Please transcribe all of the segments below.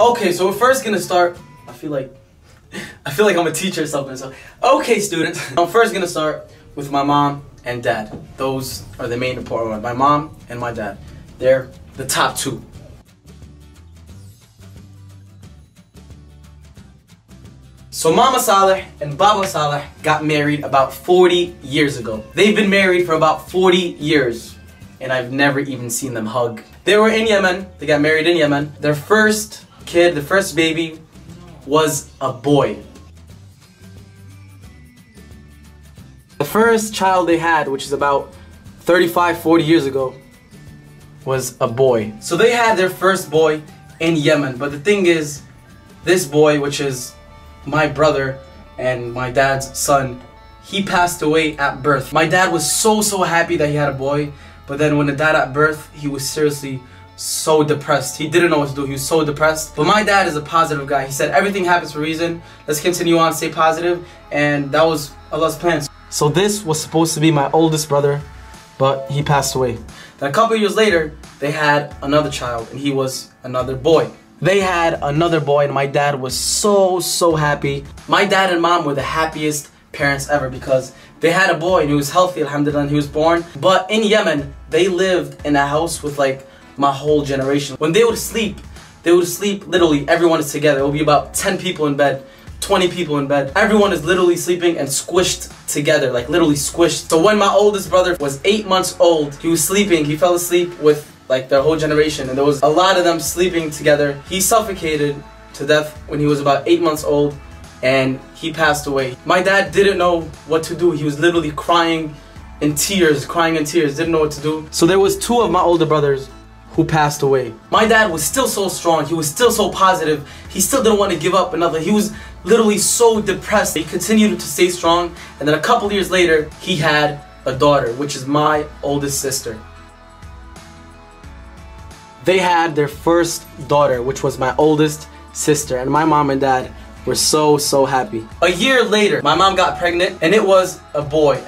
Okay, so we're first gonna start. I feel like I'm a teacher or something. So, okay, students. I'm first gonna start with my mom and dad. Those are the main important ones. My mom and my dad. They're the top two. So Mama Saleh and Baba Saleh got married about 40 years ago. They've been married for about 40 years, and I've never even seen them hug. They were in Yemen. They got married in Yemen. Their first kid, the first baby, was a boy. The first child they had, which is about 35, 40 years ago, was a boy. So they had their first boy in Yemen. But the thing is, this boy, which is my brother and my dad's son, he passed away at birth. My dad was so happy that he had a boy, but then when the dad at birth, he was seriously so depressed. He didn't know what to do. He was so depressed. But my dad is a positive guy. He said everything happens for a reason. Let's continue on, stay positive, and that was Allah's plan. So this was supposed to be my oldest brother, but he passed away. Then a couple of years later, they had another child, and he was another boy. They had another boy, and my dad was so happy. My dad and mom were the happiest parents ever because they had a boy and he was healthy, alhamdulillah, and he was born. But in Yemen, they lived in a house with like my whole generation. When they would sleep literally everyone is together. It would be about 10 people in bed, 20 people in bed. Everyone is literally sleeping and squished together, like literally squished. So when my oldest brother was 8 months old, he was sleeping, he fell asleep with like their whole generation, and there was a lot of them sleeping together. He suffocated to death when he was about 8 months old, and he passed away. My dad didn't know what to do. He was literally crying in tears, didn't know what to do. So there was two of my older brothers who passed away. My dad was still so strong, he was still so positive, he still didn't want to give up another. He was literally so depressed. He continued to stay strong, and then a couple years later, he had a daughter, which is my oldest sister. They had their first daughter, which was my oldest sister, and my mom and dad were so happy. A year later, my mom got pregnant, and it was a boy.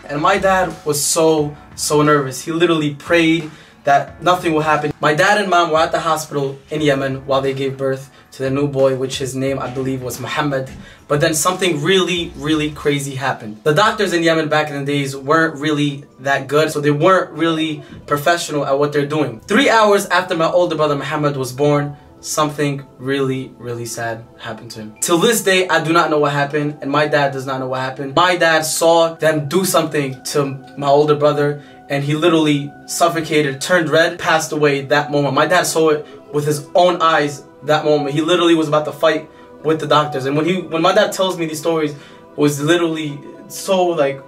And my dad was so nervous. He literally prayed that nothing will happen. My dad and mom were at the hospital in Yemen while they gave birth to their new boy, which his name I believe was Muhammad. But then something really crazy happened. The doctors in Yemen back in the days weren't really that good, so they weren't really professional at what they're doing. 3 hours after my older brother Muhammad was born, something really sad happened to him. Till this day, I do not know what happened, and my dad does not know what happened. My dad saw them do something to my older brother, and he literally suffocated, turned red, passed away that moment. My dad saw it with his own eyes that moment. He literally was about to fight with the doctors, and when my dad tells me these stories, it was literally so like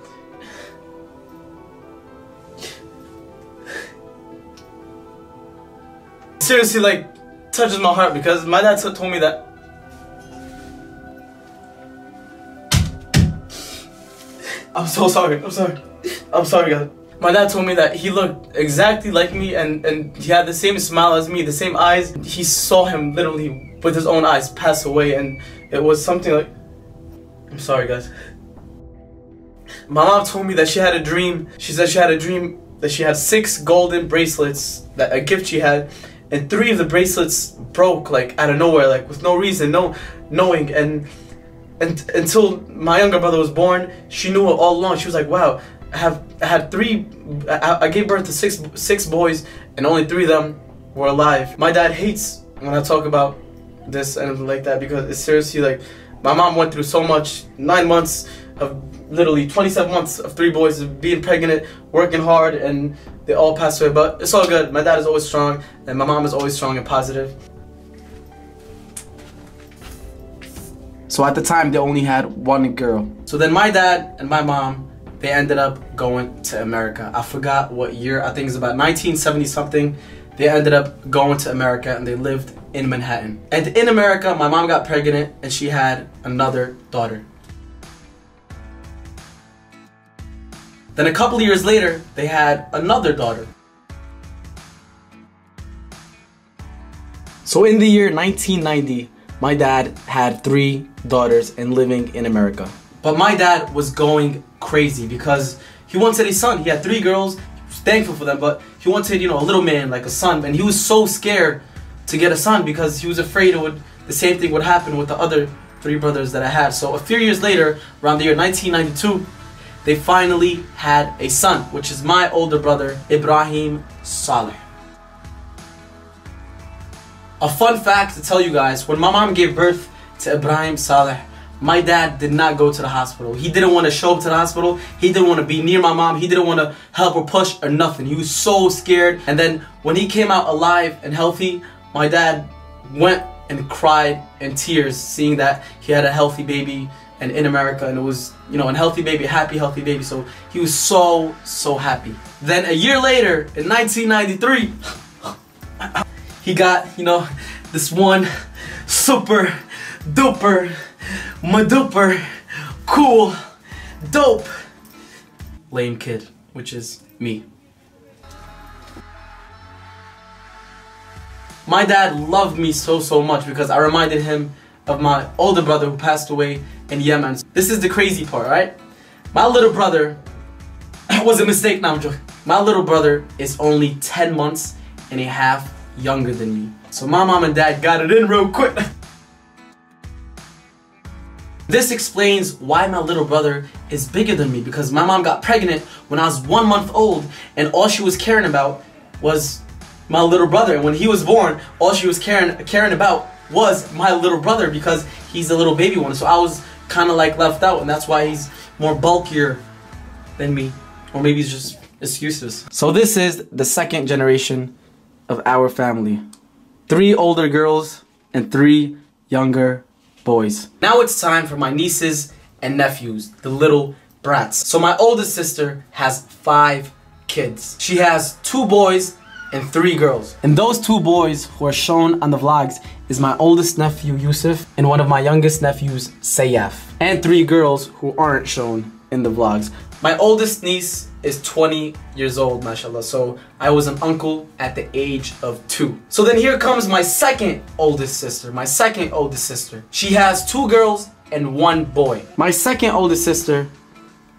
seriously like touches my heart, because my dad told me that I'm sorry guys. My dad told me that he looked exactly like me, and he had the same smile as me, the same eyes. He saw him literally with his own eyes pass away, and it was something like, I'm sorry guys. My mom told me that she had a dream. She said she had a dream that she had 6 golden bracelets, that a gift she had, and 3 of the bracelets broke like out of nowhere, like with no reason, no knowing, and until my younger brother was born, she knew it all along. She was like, wow, I gave birth to six boys, and only 3 of them were alive. My dad hates when I talk about this and like that, because it's seriously like, my mom went through so much, 9 months of literally 27 months of 3 boys, of being pregnant, working hard, and they all passed away. But it's all good. My dad is always strong, and my mom is always strong and positive. So at the time, they only had 1 girl. So then my dad and my mom, they ended up going to America. I forgot what year. I think it's about 1970 something. They ended up going to America, and they lived in Manhattan. And in America, my mom got pregnant, and she had another daughter. Then a couple of years later, they had another daughter. So in the year 1990, my dad had 3 daughters and living in America. But my dad was going crazy because he wanted a son. He had 3 girls. He was thankful for them, but he wanted, you know, a little man, like a son. And he was so scared to get a son because he was afraid the same thing would happen with the other 3 brothers that I had. So a few years later, around the year 1992, they finally had a son, which is my older brother, Ibrahim Saleh. A fun fact to tell you guys, when my mom gave birth to Ibrahim Saleh, my dad did not go to the hospital. He didn't want to show up to the hospital. He didn't want to be near my mom. He didn't want to help her push or nothing. He was so scared. And then when he came out alive and healthy, my dad went and cried in tears seeing that he had a healthy baby and in America, and it was, you know, a healthy baby, happy, healthy baby. So he was so happy. Then a year later, in 1993, he got, you know, this one super duper maduper cool dope lame kid, which is me. My dad loved me so much because I reminded him of my older brother who passed away in Yemen. This is the crazy part, right? My little brother was a mistake, now I'm joking. My little brother is only 10 months and a half younger than me. So my mom and dad got it in real quick. This explains why my little brother is bigger than me, because my mom got pregnant when I was 1 month old and all she was caring about was my little brother. And when he was born, all she was caring about was my little brother because he's the little baby one. So I was kind of like left out, and that's why he's more bulkier than me. Or maybe it's just excuses. So this is the second generation of our family. 3 older girls and 3 younger boys. Now it's time for my nieces and nephews, the little brats. So my oldest sister has 5 kids. She has 2 boys and 3 girls. And those 2 boys who are shown on the vlogs is my oldest nephew Yusuf and one of my youngest nephews Sayaf. And 3 girls who aren't shown in the vlogs. My oldest niece is 20 years old, mashallah. So I was an uncle at the age of 2. So then here comes my second oldest sister. She has 2 girls and 1 boy. My second oldest sister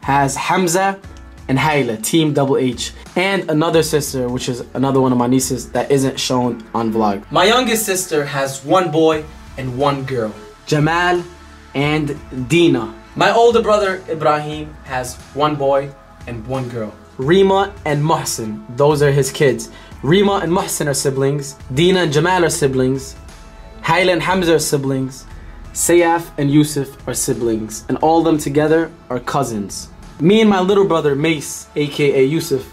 has Hamza and Hayla, Team Double H. And another sister, which is another one of my nieces that isn't shown on vlog. My youngest sister has 1 boy and 1 girl, Jamal and Dina. My older brother Ibrahim has 1 boy and 1 girl. Rima and Muhsin, those are his kids. Rima and Muhsin are siblings. Dina and Jamal are siblings. Hayla and Hamza are siblings. Sayaf and Yusuf are siblings. And all of them together are cousins. Me and my little brother Mace, aka Yusuf,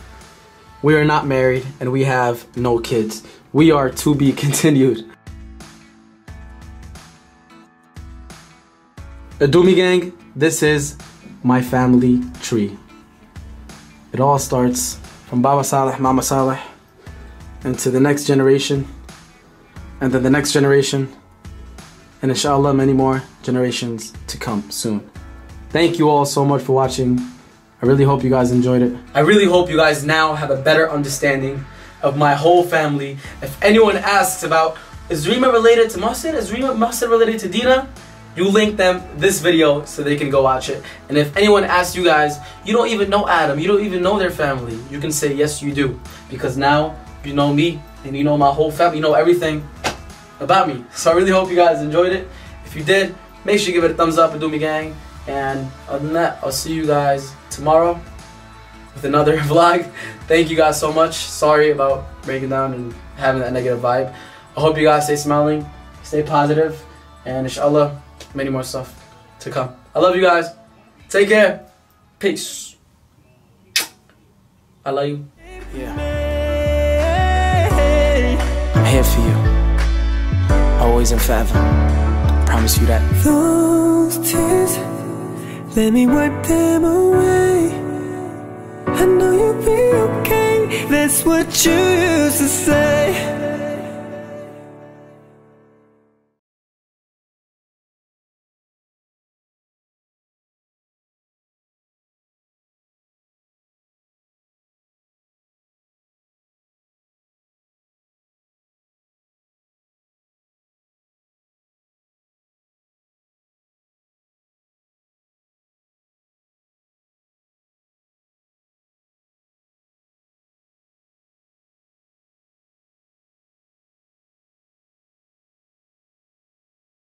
we are not married and we have no kids. We are to be continued. Adumi gang, this is my family tree. It all starts from Baba Saleh, Mama Saleh, and to the next generation, and then the next generation, and inshallah many more generations to come soon. Thank you all so much for watching. I really hope you guys enjoyed it. I really hope you guys now have a better understanding of my whole family. If anyone asks about, is Rima related to Muhsin? Is Rima Muhsin related to Dina? You link them this video so they can go watch it. And if anyone asks you guys, you don't even know Adam, you don't even know their family, you can say yes you do. Because now you know me and you know my whole family, you know everything about me. So I really hope you guys enjoyed it. If you did, make sure you give it a thumbs up and do me gang. And other than that, I'll see you guys tomorrow with another vlog. Thank you guys so much. Sorry about breaking down and having that negative vibe. I hope you guys stay smiling, stay positive, and inshallah, many more stuff to come. I love you guys. Take care. Peace. I love you. Yeah. I'm here for you. Always and forever. Promise you that. Those tears, let me wipe them away. I know you'll be okay. That's what you used to say.